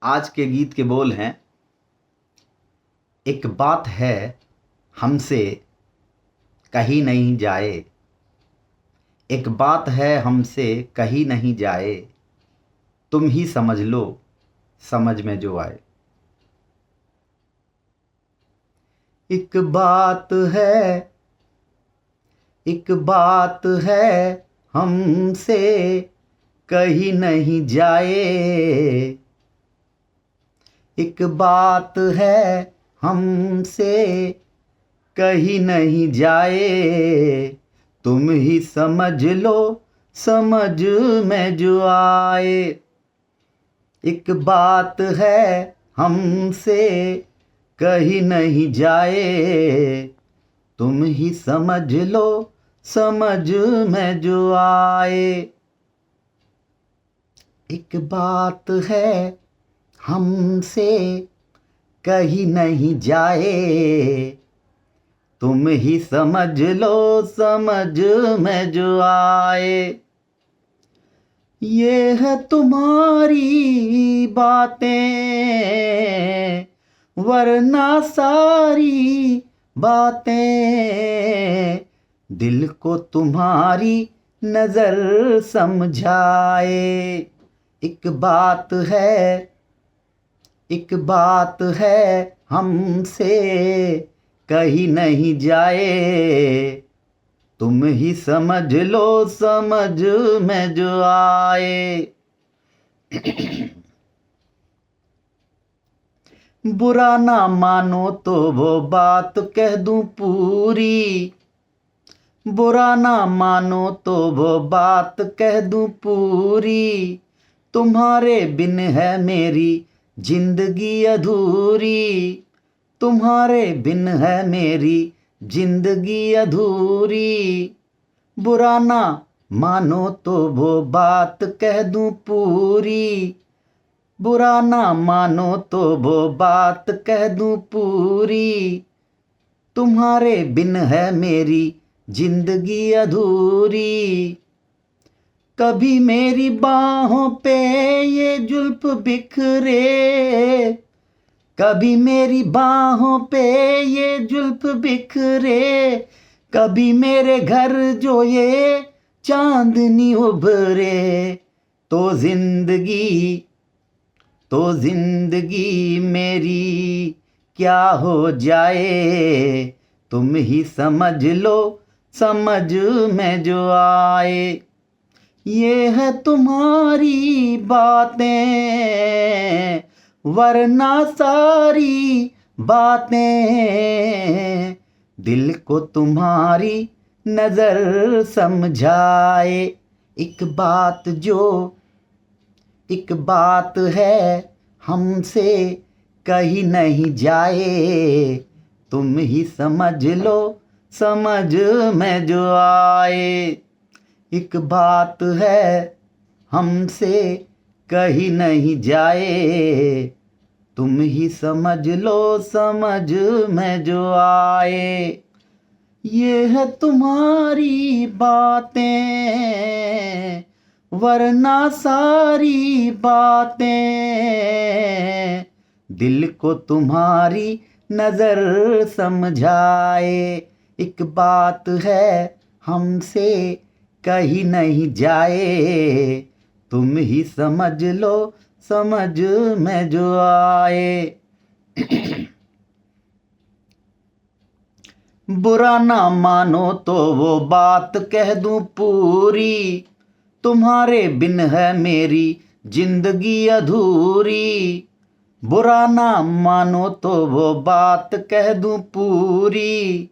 आज के गीत के बोल हैं, एक बात है हमसे कही नहीं जाए, एक बात है हमसे कही नहीं जाए, तुम ही समझ लो समझ में जो आए। एक बात है, एक बात है हमसे कही नहीं जाए, एक बात है हमसे कही नहीं जाए, तुम ही समझ लो समझ में जो आए। एक बात है हमसे कही नहीं जाए, तुम ही समझ लो समझ में जो आए। एक बात है हमसे कही नहीं जाए, तुम ही समझ लो समझ में जो आए। ये है तुम्हारी बातें वरना सारी बातें दिल को तुम्हारी नजर समझाए। एक बात है, एक बात है हमसे कही नहीं जाए, तुम ही समझ लो समझ में जो आए। बुरा ना मानो तो वो बात कह दूं पूरी, बुरा ना मानो तो वो बात कह दूं पूरी, तुम्हारे बिन है मेरी जिंदगी अधूरी, तुम्हारे बिन है मेरी जिंदगी अधूरी। बुरा ना मानो तो वो बात कह दूं पूरी, बुरा ना मानो तो वो बात कह दूं पूरी, तुम्हारे बिन है मेरी जिंदगी अधूरी। कभी मेरी बाहों पे ये जुल्फ बिखरे, कभी मेरी बाहों पे ये जुल्फ बिखरे, कभी मेरे घर जो ये चांदनी उभरे, तो जिंदगी, तो जिंदगी मेरी क्या हो जाए, तुम ही समझ लो समझ में जो आए। ये है तुम्हारी बातें वरना सारी बातें दिल को तुम्हारी नजर समझाए। एक बात जो, एक बात है हमसे कही नहीं जाए, तुम ही समझ लो समझ में जो आए। एक बात है हमसे कही नहीं जाए, तुम ही समझ लो समझ में जो आए। ये है तुम्हारी बातें वरना सारी बातें दिल को तुम्हारी नजर समझाए। एक बात है हमसे कही नहीं जाए, तुम ही समझ लो समझ में जो आए। बुरा ना मानो तो वो बात कह दूं पूरी, तुम्हारे बिन है मेरी जिंदगी अधूरी। बुरा ना मानो तो वो बात कह दूं पूरी,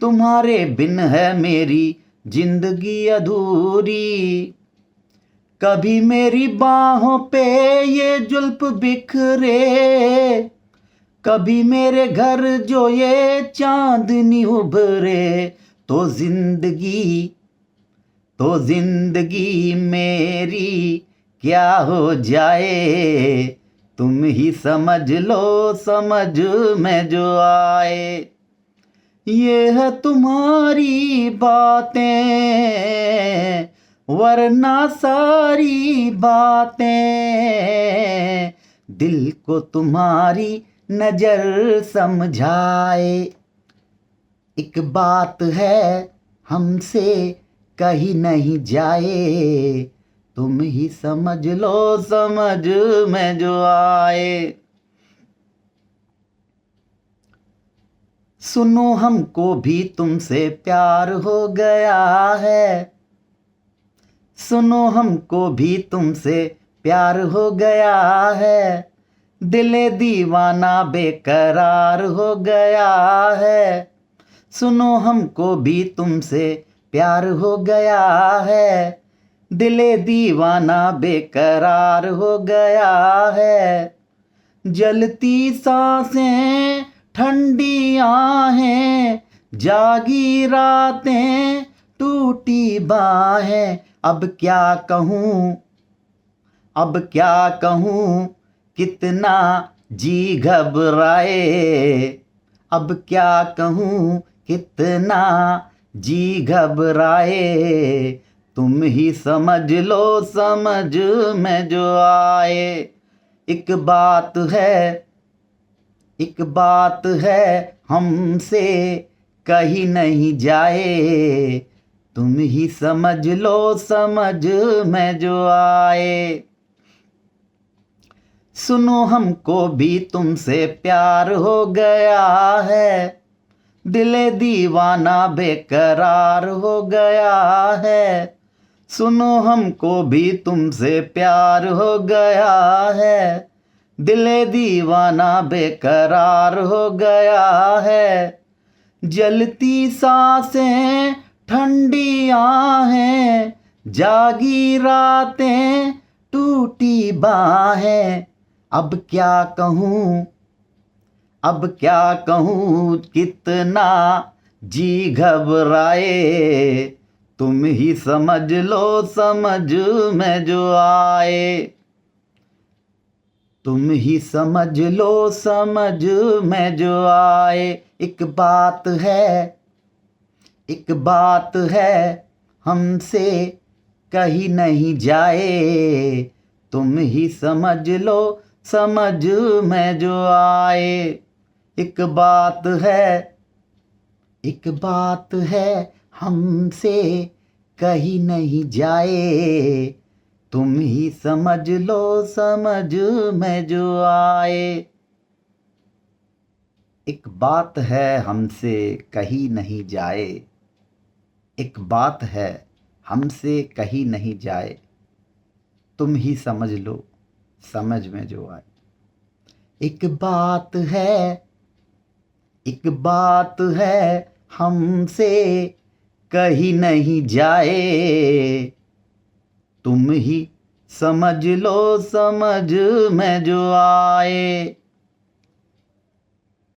तुम्हारे बिन है मेरी जिंदगी अधूरी। कभी मेरी बाहों पे ये जुल्फ बिखरे, कभी मेरे घर जो ये चांदनी उभरे, तो जिंदगी, तो जिंदगी मेरी क्या हो जाए, तुम ही समझ लो समझ में जो आए। ये है तुम्हारी बातें वरना सारी बातें दिल को तुम्हारी नजर समझाए। एक बात है हमसे कही नहीं जाए, तुम ही समझ लो समझ में जो आए। सुनो हमको भी तुमसे प्यार हो गया है, सुनो हमको भी तुमसे प्यार हो गया है। दिले दीवाना बेकरार हो गया है। सुनो हमको भी तुमसे प्यार हो गया है। दिले दीवाना बेकरार हो गया है। जलती सांसें ठंडी आहें, जागी रातें टूटी बाहें। अब क्या कहूँ, अब क्या कहूँ, कितना जी घबराए। अब क्या कहूँ, कितना जी घबराए। तुम ही समझ लो समझ में जो आए। एक बात है, एक बात है हमसे कही नहीं जाए, तुम ही समझ लो समझ में जो आए। सुनो हमको भी तुमसे प्यार हो गया है। दिले दीवाना बेकरार हो गया है। सुनो हमको भी तुमसे प्यार हो गया है। दिले दीवाना बेकरार हो गया है। जलती सांसें ठंडी आहें, जागी रातें टूटी बाहें। अब क्या कहूँ, अब क्या कहूँ, कितना जी घबराए। तुम ही समझ लो समझ में जो आए। तुम ही समझ लो समझ में जो आए। एक बात है, एक बात है हमसे कही नहीं जाए, तुम ही समझ लो समझ में जो आए। एक बात है, एक बात है हमसे कही नहीं जाए, तुम ही समझ लो समझ में जो आए। एक बात है हमसे कही नहीं जाए, एक बात है हमसे कही नहीं जाए, तुम ही समझ लो समझ में जो आए। एक बात है, एक बात है हमसे कही नहीं जाए, तुम ही समझ लो समझ में जो आए।